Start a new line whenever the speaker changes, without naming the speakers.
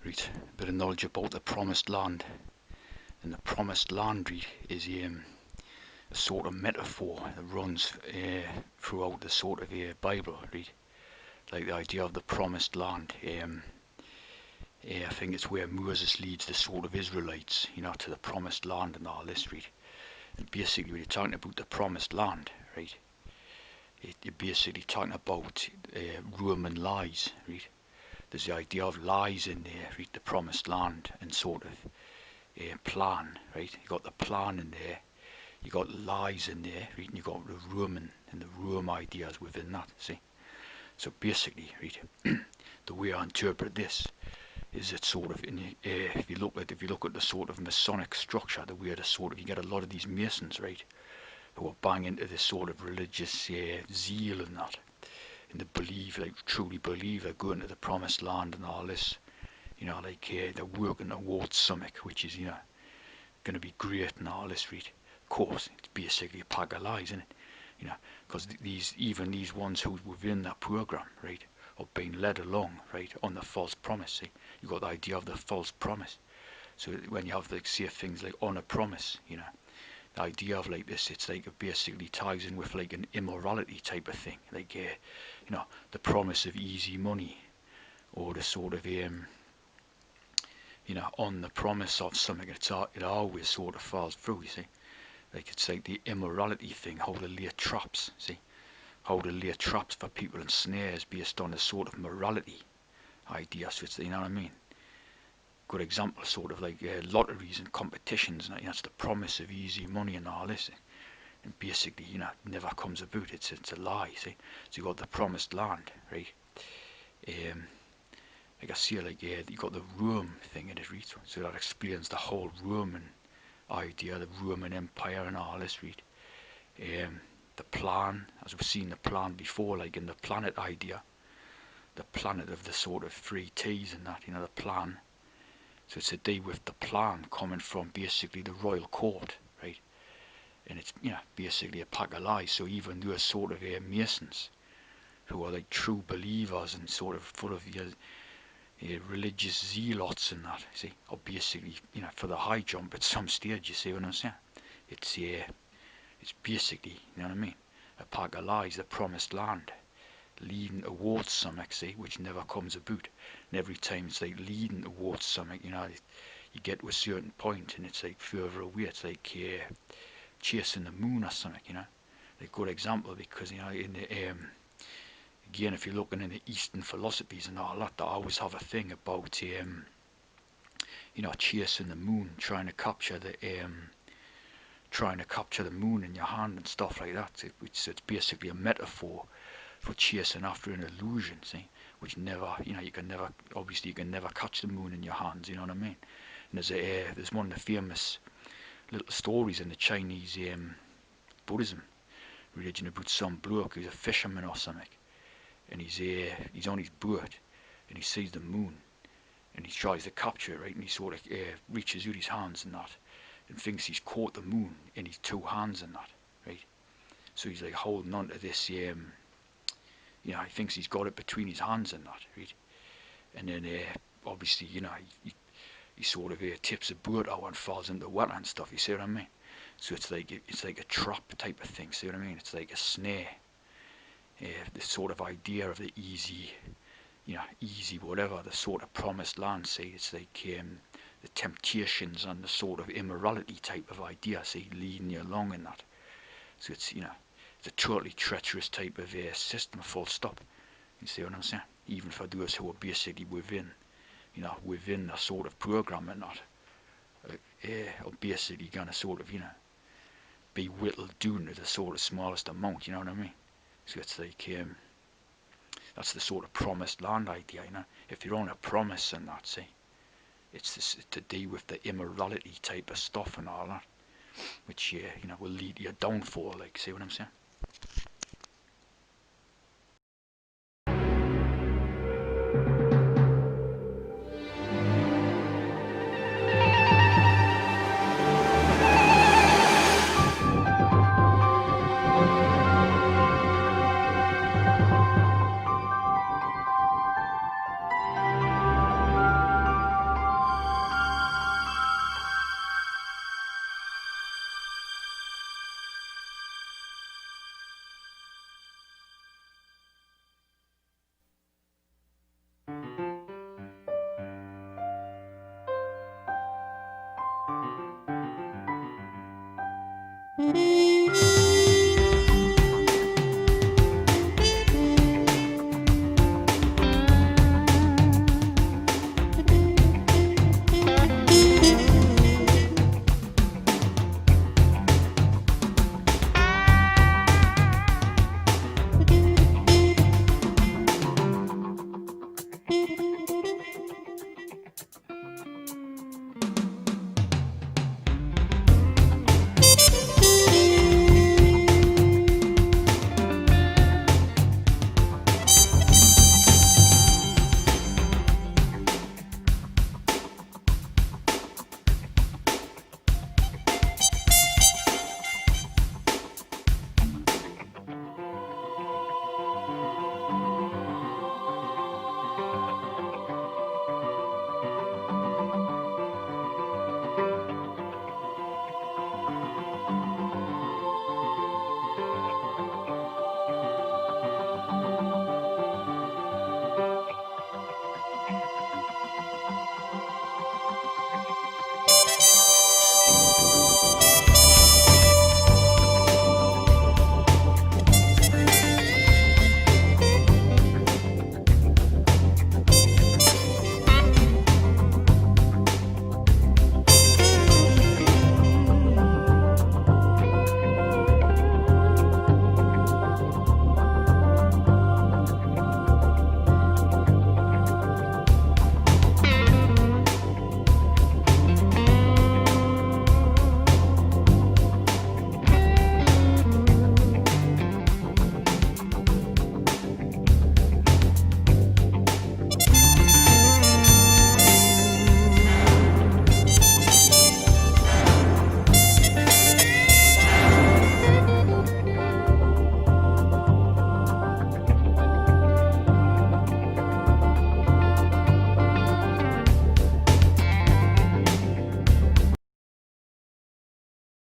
Right, a bit of knowledge about the promised land. And the promised land, right, is a sort of metaphor that runs throughout the sort of Bible, right? Like the idea of the promised land. I think it's where Moses leads the sort of Israelites, to the promised land and all this, right? And basically, when you're talking about the promised land, right, you're basically talking about Roman lies, right? There's the idea of lies in there, right? The promised land and sort of plan, right? You got the plan in there, you got lies in there, right? And you got the Roman and the Rome ideas within that. See, so basically, right, the way I interpret this is that sort of if you look at the sort of masonic structure, the way the sort of you get a lot of these masons, right, who are bang into this sort of religious zeal and that, and they believe, like truly believe, they're going to the promised land and all this, like they're working towards something which is going to be great and all this, right? Of course, it's basically a pack of lies, isn't it? Because these ones who within that program, right, are being led along, right, on the false promise. See, you got the idea of the false promise. So when you have like say things like on a promise, the idea of like this, it's like it basically ties in with like an immorality type of thing, like the promise of easy money, or the sort of on the promise of something. It always sort of falls through. You see, like it's like the immorality thing, how to lay traps. See, how to lay traps for people and snares based on a sort of morality idea. So it's, you know what I mean. Good example, sort of like lotteries and competitions, and that's the promise of easy money and all this. And basically, never comes about. It's a lie. See, so you got the promised land, right? Like I see, like you got the Rome thing in it, right? So that explains the whole Roman idea, the Roman Empire and all this, right? The plan, as we've seen the plan before, like in the planet idea, the planet of the sort of three T's and that, the plan. So it's a day with the plan coming from basically the royal court, right? And it's basically a pack of lies. So even those sort of Masons, who are like true believers and sort of full of religious zealots and that, see, are basically for the high jump at some stage. You see what I'm saying? It's basically, you know what I mean, a pack of lies, the promised land, leading towards something, see, which never comes about. And every time it's like leading towards something, you get to a certain point and it's like further away. It's like chasing the moon or something, A good example, because in the again, if you're looking in the Eastern philosophies and all that, they always have a thing about chasing the moon, trying to capture the moon in your hand and stuff like that. It's basically a metaphor for chasing after an illusion, see, which never, you can never catch the moon in your hands, you know what I mean? And there's one of the famous little stories in the Chinese Buddhism religion about some bloke who's a fisherman or something, and he's on his boat and he sees the moon and he tries to capture it, right, and he sort of reaches out his hands and that and thinks he's caught the moon in his two hands and that, right? So he's like holding on to this, he thinks he's got it between his hands and that, right? And then obviously, he sort of tips the boat out and falls into the water and stuff. You see what I mean? So it's like a trap type of thing. See what I mean? It's like a snare. The sort of idea of the easy, easy whatever, the sort of promised land. See, it's like the temptations and the sort of immorality type of idea. See, leading you along in that. So it's it's a totally treacherous type of system. Full stop. You see what I'm saying? Even for those who are basically within the sort of program and that, are basically gonna sort of be whittled down to the sort of smallest amount. You know what I mean? So it's like that's the sort of promised land idea. If you're on a promise and that, see, it's to do with the immorality type of stuff and all that, which will lead to your downfall. Like, see what I'm saying?